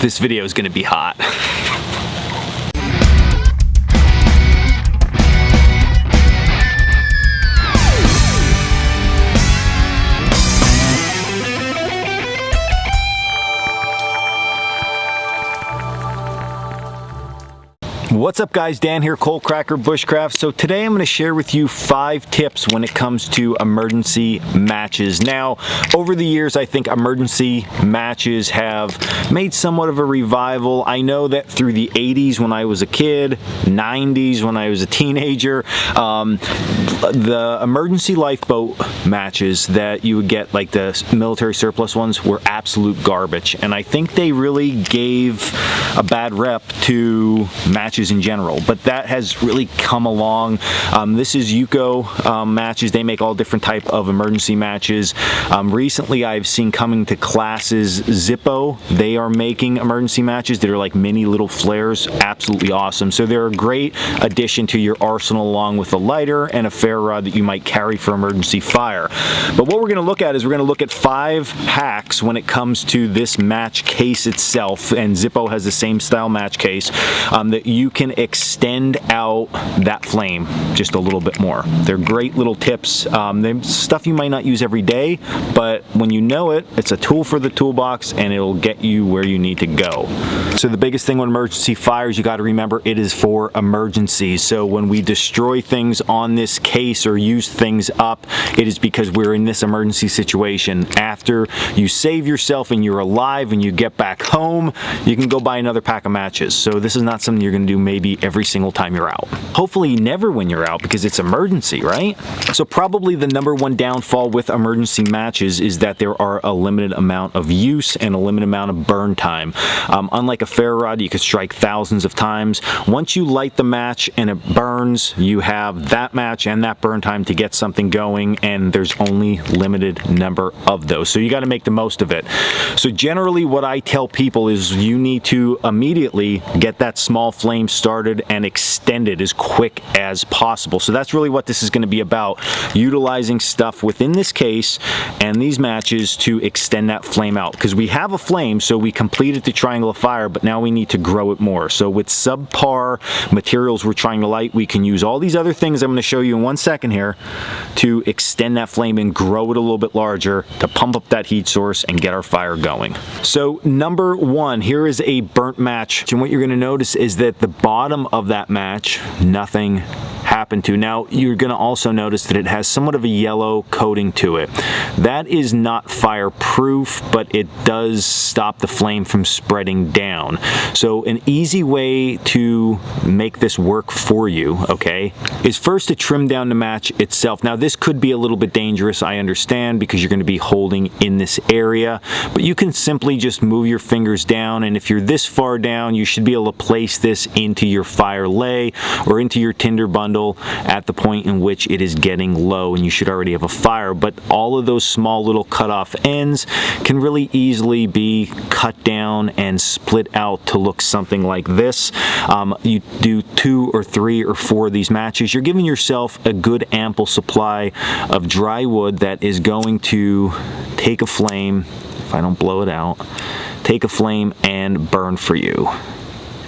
this video is gonna be hot. What's up guys, Dan here, Coalcracker, Bushcraft. So today I'm going to share with you 5 tips when it comes to emergency matches. Now, over the years, I think emergency matches have made somewhat of a revival. I know that through the 80s when I was a kid, 90s when I was a teenager, the emergency lifeboat matches that you would get, like the military surplus ones, were absolute garbage. And I think they really gave a bad rep to matches in general, but that has really come along. This is Yuko Matches. They make all different type of emergency matches. Recently I've seen coming to classes Zippo. They are making emergency matches that are like mini little flares. Absolutely awesome. So they're a great addition to your arsenal, along with a lighter and a ferro rod that you might carry for emergency fire. But what we're going to look at is we're going to look at 5 hacks when it comes to this match case itself, and Zippo has the same style match case that you can extend out that flame just a little bit more. They're great little tips. They're stuff you might not use every day, but when you know it, it's a tool for the toolbox and it'll get you where you need to go. So the biggest thing with emergency fires, you got to remember, it is for emergencies. So when we destroy things on this case or use things up, it is because we're in this emergency situation. After you save yourself and you're alive and you get back home, you can go buy another pack of matches. So this is not something you're going to do maybe every single time you're out. Hopefully never when you're out, because it's emergency, right? So probably the #1 downfall with emergency matches is that there are a limited amount of use and a limited amount of burn time. Unlike a ferro rod, you could strike thousands of times. Once you light the match and it burns, you have that match and that burn time to get something going, and there's only limited number of those. So you got to make the most of it. So generally what I tell people is you need to immediately get that small flame started and extend it as quick as possible. So that's really what this is going to be about, utilizing stuff within this case and these matches to extend that flame out, because we have a flame, so we completed the triangle of fire, but now we need to grow it more. So with subpar materials we're trying to light, we can use all these other things I'm going to show you in 1 second here to extend that flame and grow it a little bit larger to pump up that heat source and get our fire going. So #1, here is a burnt match, and what you're going to notice is that the bottom of that match, nothing happened to. Now you're going to also notice that it has somewhat of a yellow coating to it. That is not fireproof, but it does stop the flame from spreading down. So an easy way to make this work for you, okay, is first to trim down the match itself. Now this could be a little bit dangerous, I understand, because you're going to be holding in this area, but you can simply just move your fingers down, and if you're this far down, you should be able to place this into your fire lay or into your tinder bundle at the point in which it is getting low, and you should already have a fire. But all of those small little cut off ends can really easily be cut down and split out to look something like this. You do 2 or 3 or 4 of these matches, you're giving yourself a good ample supply of dry wood that is going to take a flame, if I don't blow it out, take a flame and burn for you.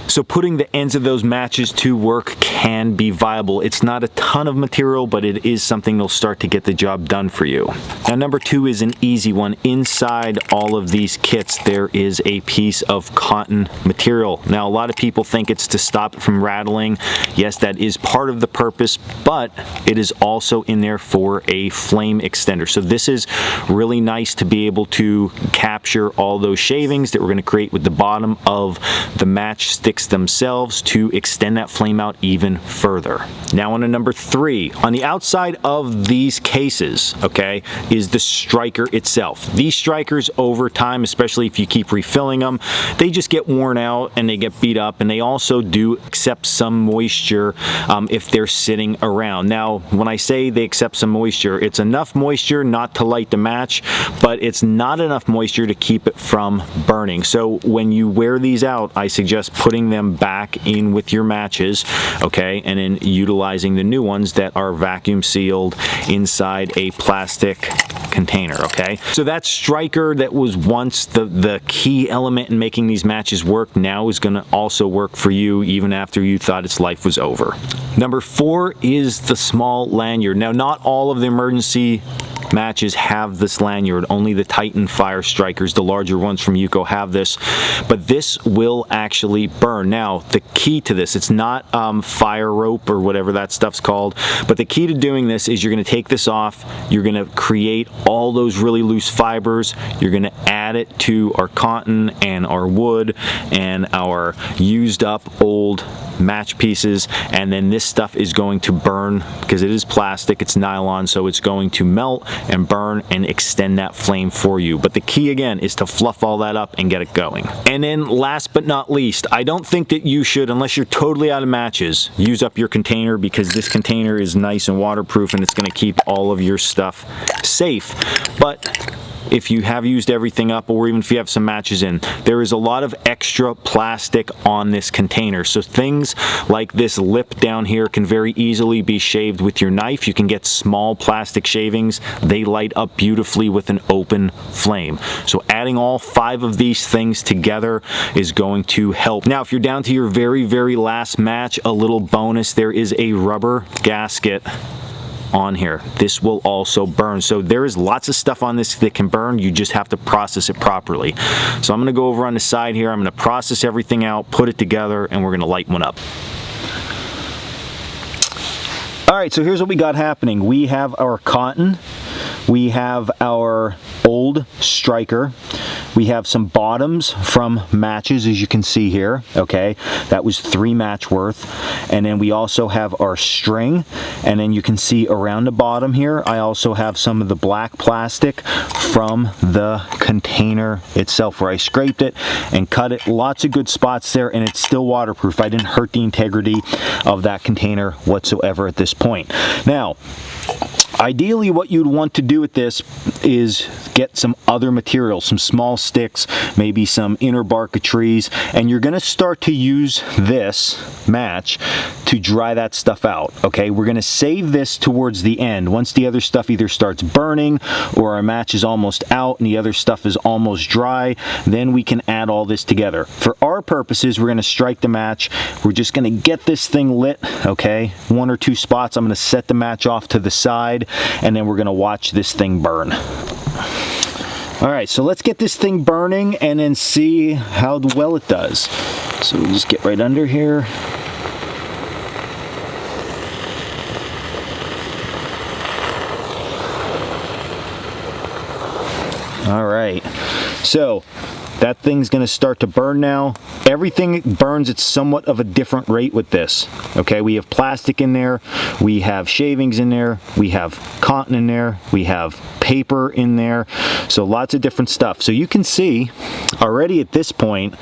So putting the ends of those matches to work can be viable. It's not a ton of material, but it is something that'll start to get the job done for you. Now #2 is an easy one. Inside all of these kits there is a piece of cotton material. Now a lot of people think it's to stop it from rattling. Yes, that is part of the purpose, but it is also in there for a flame extender. So this is really nice to be able to capture all those shavings that we're going to create with the bottom of the matchsticks themselves to extend that flame out even further. Now on to #3. On the outside of these cases, okay, is the striker itself. These strikers over time, especially if you keep refilling them, they just get worn out and they get beat up, and they also do accept some moisture if they're sitting around. Now when I say they accept some moisture, it's enough moisture not to light the match, but it's not enough moisture to keep it from burning. So when you wear these out, I suggest putting them back in with your matches, okay? okay, and then utilizing the new ones that are vacuum sealed inside a plastic container, okay? So that striker that was once the key element in making these matches work now is gonna also work for you even after you thought its life was over. Number 4 is the small lanyard. Now, not all of the emergency matches have this lanyard. Only the Titan Fire Strikers, the larger ones from Yuko, have this, but this will actually burn. Now, the key to this, it's not fire rope or whatever that stuff's called, but the key to doing this is you're going to take this off, you're going to create all those really loose fibers, you're going to add it to our cotton and our wood and our used up old match pieces, and then this stuff is going to burn because it is plastic, it's nylon, so it's going to melt and burn and extend that flame for you. But the key again is to fluff all that up and get it going. And then last but not least, I don't think that you should, unless you're totally out of matches, use up your container, because this container is nice and waterproof and it's going to keep all of your stuff safe. But if you have used everything up, or even if you have some matches in, there is a lot of extra plastic on this container. So things like this lip down here can very easily be shaved with your knife. You can get small plastic shavings. They light up beautifully with an open flame. So adding all 5 of these things together is going to help. Now, if you're down to your very, very last match, a little bonus, there is a rubber gasket on here. This will also burn. So there is lots of stuff on this that can burn. You just have to process it properly. So I'm going to go over on the side here. I'm going to process everything out, put it together, and we're going to light one up. All right, so here's what we got happening. We have our cotton. We have our old striker. We have some bottoms from matches, as you can see here, okay? That was 3 match worth. And then we also have our string, and then you can see around the bottom here, I also have some of the black plastic from the container itself, where I scraped it and cut it. Lots of good spots there, and it's still waterproof. I didn't hurt the integrity of that container whatsoever at this point. Now, ideally, what you'd want to do with this is get some other material, some small sticks, maybe some inner bark of trees, and you're going to start to use this match to dry that stuff out, okay? We're going to save this towards the end. Once the other stuff either starts burning or our match is almost out and the other stuff is almost dry, then we can add all this together. For our purposes, we're going to strike the match. We're just going to get this thing lit, okay? 1 or 2 spots. I'm going to set the match off to the side, and then we're going to watch this thing burn. All right, so let's get this thing burning and then see how well it does. So we'll just get right under here. All right, so that thing's going to start to burn now. Everything burns at somewhat of a different rate with this. Okay, we have plastic in there, we have shavings in there, we have cotton in there, we have paper in there, so lots of different stuff. So you can see already at this point,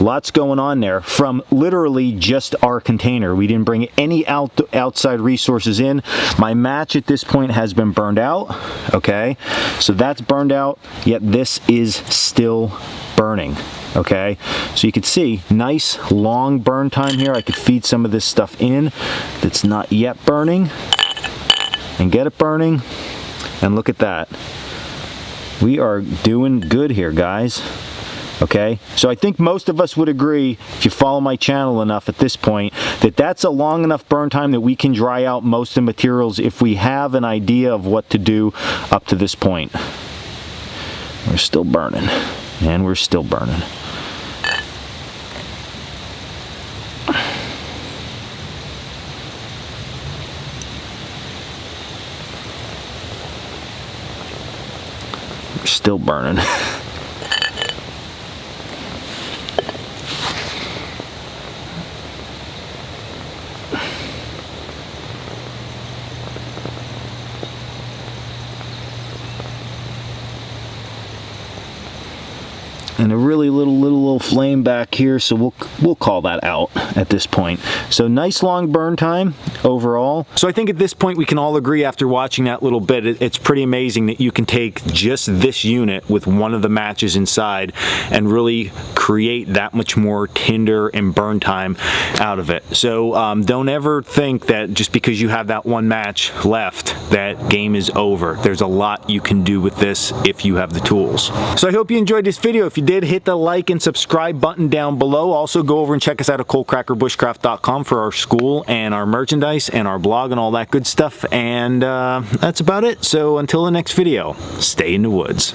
lots going on there from literally just our container. We didn't bring any outside resources in. My match at this point has been burned out, okay? So that's burned out, yet this is still burning, okay? So you can see, nice long burn time here. I could feed some of this stuff in that's not yet burning and get it burning, and look at that. We are doing good here, guys. Okay, so I think most of us would agree, if you follow my channel enough at this point, that that's a long enough burn time that we can dry out most of the materials if we have an idea of what to do up to this point. We're still burning, and we're still burning. We're still burning. and a really little flame back here, so we'll call that out at this point. So nice long burn time overall. So I think at this point we can all agree after watching that little bit, it's pretty amazing that you can take just this unit with one of the matches inside and really create that much more tinder and burn time out of it. So don't ever think that just because you have that one match left, that game is over. There's a lot you can do with this if you have the tools. So I hope you enjoyed this video. If you did, hit the like and subscribe button down below. Also go over and check us out at coalcrackerbushcraft.com for our school and our merchandise and our blog and all that good stuff. And that's about it. So until the next video, stay in the woods.